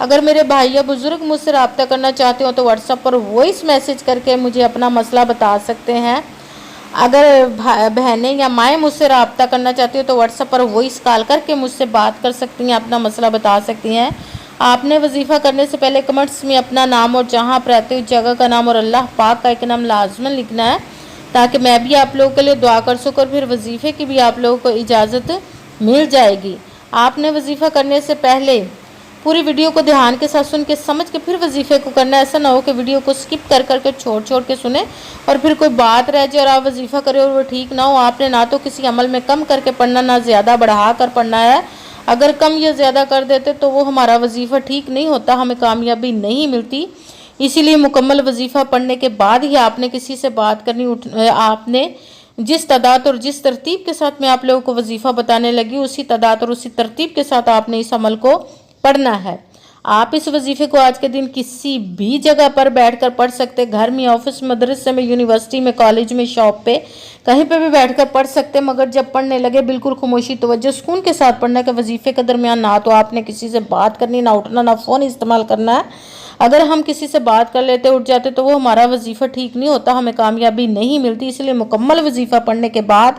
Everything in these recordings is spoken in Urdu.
اگر میرے بھائی یا بزرگ مجھ سے رابطہ کرنا چاہتے ہو تو واٹس ایپ پر وائس میسیج کر کے مجھے اپنا مسئلہ بتا سکتے ہیں۔ اگر بہنیں یا مائیں مجھ سے رابطہ کرنا چاہتی ہو تو واٹس ایپ پر وائس کال کر کے مجھ سے بات کر سکتی ہیں، اپنا مسئلہ بتا سکتی ہیں۔ آپ نے وظیفہ کرنے سے پہلے کمنٹس میں اپنا نام اور جہاں آپ رہتے ہو جگہ کا نام اور اللہ پاک کا ایک نام لازماً لکھنا ہے، تاکہ میں بھی آپ لوگوں کے لیے دعا کر سکوں، اور پھر وظیفے کی بھی آپ لوگوں کو اجازت مل جائے گی۔ آپ نے وظیفہ کرنے سے پہلے پوری ویڈیو کو دھیان کے ساتھ سن کے سمجھ کے پھر وظیفے کو کرنا ہے۔ ایسا نہ ہو کہ ویڈیو کو سکپ کر کے چھوڑ کے سنیں اور پھر کوئی بات رہ جائے اور آپ وظیفہ کریں اور وہ ٹھیک نہ ہو۔ آپ نے نہ تو کسی عمل میں کم کر کے پڑھنا، نہ زیادہ بڑھا کر پڑھنا ہے۔ اگر کم یا زیادہ کر دیتے تو وہ ہمارا وظیفہ ٹھیک نہیں ہوتا، ہمیں کامیابی نہیں ملتی۔ اسی لیے مکمل وظیفہ پڑھنے کے بعد ہی آپ نے کسی سے بات کرنی۔ آپ نے جس تعداد اور جس ترتیب کے ساتھ میں آپ لوگوں کو وظیفہ بتانے لگی، اسی تعداد اور اسی ترتیب کے ساتھ آپ نے اس عمل کو پڑھنا ہے۔ آپ اس وظیفے کو آج کے دن کسی بھی جگہ پر بیٹھ کر پڑھ سکتے، گھر میں، آفس، مدرسے میں، یونیورسٹی میں، کالج میں، شاپ پہ، کہیں پہ بھی بیٹھ کر پڑھ سکتے، مگر جب پڑھنے لگے بالکل خاموشی، توجہ، سکون کے ساتھ پڑھنا ہے کہ وظیفے کے درمیان نہ تو آپ نے کسی سے بات کرنی، نہ اٹھنا، نہ فون استعمال کرنا ہے۔ اگر ہم کسی سے بات کر لیتے، اٹھ جاتے تو وہ ہمارا وظیفہ ٹھیک نہیں ہوتا، ہمیں کامیابی نہیں ملتی۔ اس لیے مکمل وظیفہ پڑھنے کے بعد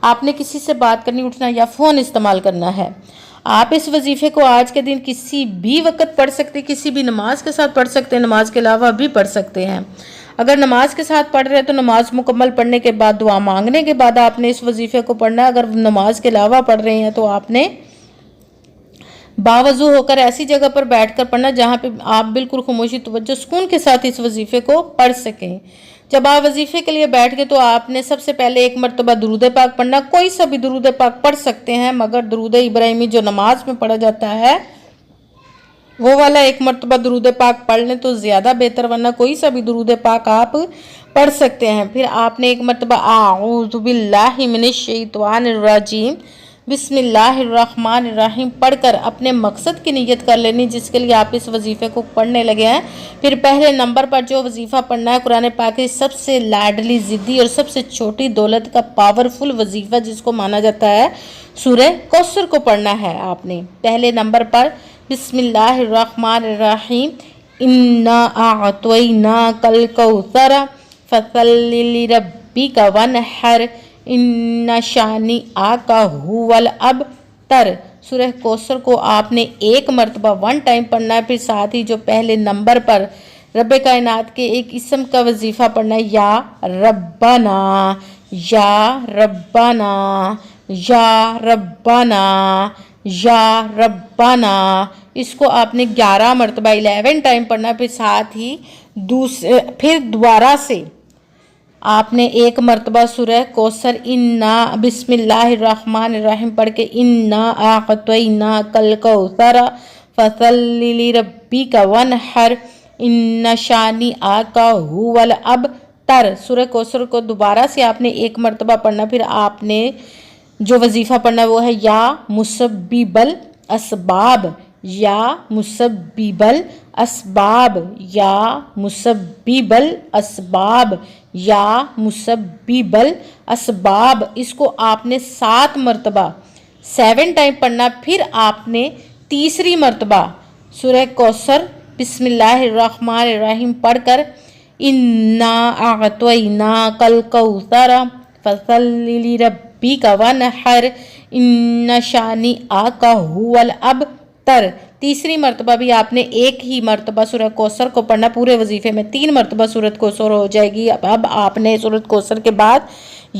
آپ نے کسی سے بات کرنی، اٹھنا یا فون استعمال کرنا ہے۔ آپ اس وظیفے کو آج کے دن کسی بھی وقت پڑھ سکتے، کسی بھی نماز کے ساتھ پڑھ سکتے ہیں، نماز کے علاوہ بھی پڑھ سکتے ہیں۔ اگر نماز کے ساتھ پڑھ رہے ہیں تو نماز مکمل پڑھنے کے بعد، دعا مانگنے کے بعد آپ نے اس وظیفے کو پڑھنا ہے۔ اگر نماز کے علاوہ پڑھ رہے ہیں تو آپ نے باوضو ہو کر ایسی جگہ پر بیٹھ کر پڑھنا جہاں پہ آپ بالکل خاموشی، توجہ، سکون کے ساتھ اس وظیفے کو پڑھ سکیں۔ جب آپ وظیفے کے لیے بیٹھ گئے تو آپ نے سب سے پہلے ایک مرتبہ درود پاک پڑھنا۔ کوئی سا بھی درود پاک پڑھ سکتے ہیں، مگر درود ابراہیمی جو نماز میں پڑھا جاتا ہے وہ والا ایک مرتبہ درود پاک پڑھ لیں تو زیادہ بہتر، ورنہ کوئی سا بھی درود پاک آپ پڑھ سکتے ہیں۔ پھر آپ نے ایک مرتبہ اعوذ باللہ من الشیطان الرجیم بسم اللہ الرحمن الرحیم پڑھ کر اپنے مقصد کی نیت کر لینی جس کے لیے آپ اس وظیفے کو پڑھنے لگے ہیں۔ پھر پہلے نمبر پر جو وظیفہ پڑھنا ہے قرآن پاک کی سب سے لاڈلی، ضدی اور سب سے چھوٹی دولت کا پاورفل وظیفہ جس کو مانا جاتا ہے سورہ کوثر کو پڑھنا ہے۔ آپ نے پہلے نمبر پر بسم اللہ الرحمن الرحیم انا اعطیناک الکوثر فصلی لربک وانحر ان شانئک ھو الابتر۔ سورہ کوثر کو آپ نے ایک مرتبہ 1 ٹائم پڑھنا ہے، پھر ساتھ ہی جو پہلے نمبر پر رب کائنات کے ایک اسم کا وظیفہ پڑھنا ہے، یا ربنا، یا ربنا، یا ربنا، یا ربنا۔ اس کو آپ نے 11 مرتبہ 11 ٹائم پڑھنا ہے، پھر ساتھ ہی پھر دوبارہ سے آپ نے ایک مرتبہ سورہ کوثر بسم اللہ الرحمن الرحیم پڑھ کے انا اعطیناک الکوثر فصلی لربک وانحر ان شانئک ھو الابتر۔ سورہ کوثر کو دوبارہ سے آپ نے ایک مرتبہ پڑھنا، پھر آپ نے جو وظیفہ پڑھنا ہے وہ ہے یا مسبب الاسباب، یا مسبب الاسباب، یا مسبب الاسباب، یا مسبب الاسباب۔ اس کو آپ نے 7 مرتبہ 7 ٹائم پڑھنا، پھر آپ نے تیسری مرتبہ سورہ کوثر بسم اللہ الرحمن الرحیم پڑھ کر انا اعطیناک الکوثر فصلی لربک وانحر ان شانئک ھو الابتر۔ تیسری مرتبہ بھی آپ نے ایک ہی مرتبہ سورہ کوثر کو پڑھنا، پورے وظیفے میں 3 مرتبہ سورۃ کوثر ہو جائے گی۔ اب آپ نے سورۃ کوثر کے بعد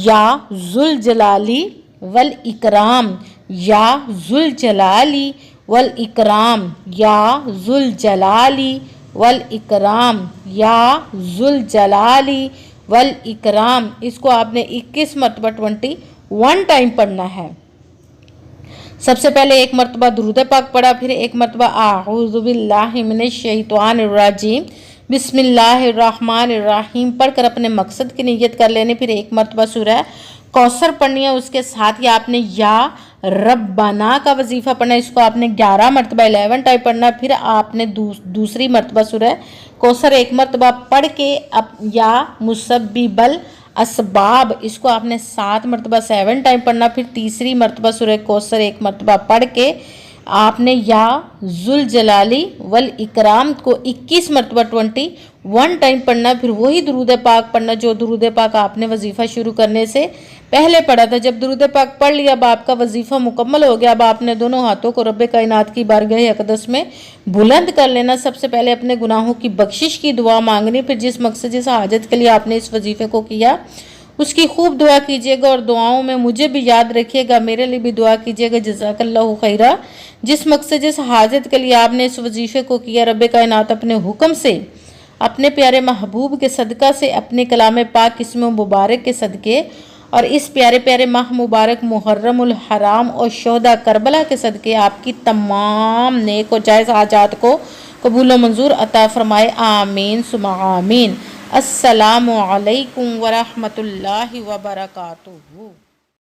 یا ذوالجلالی والاکرام، یا ذوالجلالی والاکرام، یا ذوالجلالی والاکرام، یا ذوالجلالی والاکرام، اس کو آپ نے 21 مرتبہ 21 ٹائم پڑھنا ہے۔ سب سے پہلے ایک مرتبہ درود پاک پڑھا، پھر ایک مرتبہ اعوذ باللہ من الشیطان الرجیم بسم اللہ الرحمن الرحیم پڑھ کر اپنے مقصد کی نیت کر لینے، پھر ایک مرتبہ سورہ کوثر پڑھنی ہے، اس کے ساتھ ہی آپ نے یا ربنا کا وظیفہ پڑھنا ہے، اس کو آپ نے 11 مرتبہ 11 ٹائم پڑھنا، پھر آپ نے دوسری مرتبہ سورہ کوثر ایک مرتبہ پڑھ کے یا مسبب الاسباب، اس کو آپ نے 7 مرتبہ 7 ٹائم پڑھنا، پھر تیسری مرتبہ سورہ کوثر ایک مرتبہ پڑھ کے آپ نے یا ذوالجلالی والاکرام کو 21 مرتبہ 21 ٹائم پڑھنا، پھر وہی درود پاک پڑھنا جو درود پاک آپ نے وظیفہ شروع کرنے سے پہلے پڑھا تھا۔ جب درود پاک پڑھ لیا، اب آپ کا وظیفہ مکمل ہو گیا، اب آپ نے دونوں ہاتھوں کو رب کائنات کی بارگاہ اقدس میں بلند کر لینا۔ سب سے پہلے اپنے گناہوں کی بخشش کی دعا مانگنی، پھر جس مقصد جس حاجت کے لیے آپ نے اس وظیفے کو کیا اس کی خوب دعا کیجیے گا، اور دعاؤں میں مجھے بھی یاد رکھیے گا، میرے لیے بھی دعا کیجیے گا۔ جزاک اللہ خیرہ۔ جس مقصد جس حاجت کے لیے آپ نے اس وظیفے کو کیا، رب کائنات اپنے حکم سے، اپنے پیارے محبوب کے صدقہ سے، اپنے کلام پاک اسم مبارک کے صدقے اور اس پیارے پیارے ماہ مبارک محرم الحرام اور شہداء کربلا کے صدقے آپ کی تمام نیک و جائز حاجات کو قبول و منظور عطا فرمائے، آمین ثم آمین۔ السلام علیکم ورحمۃ اللہ وبرکاتہ۔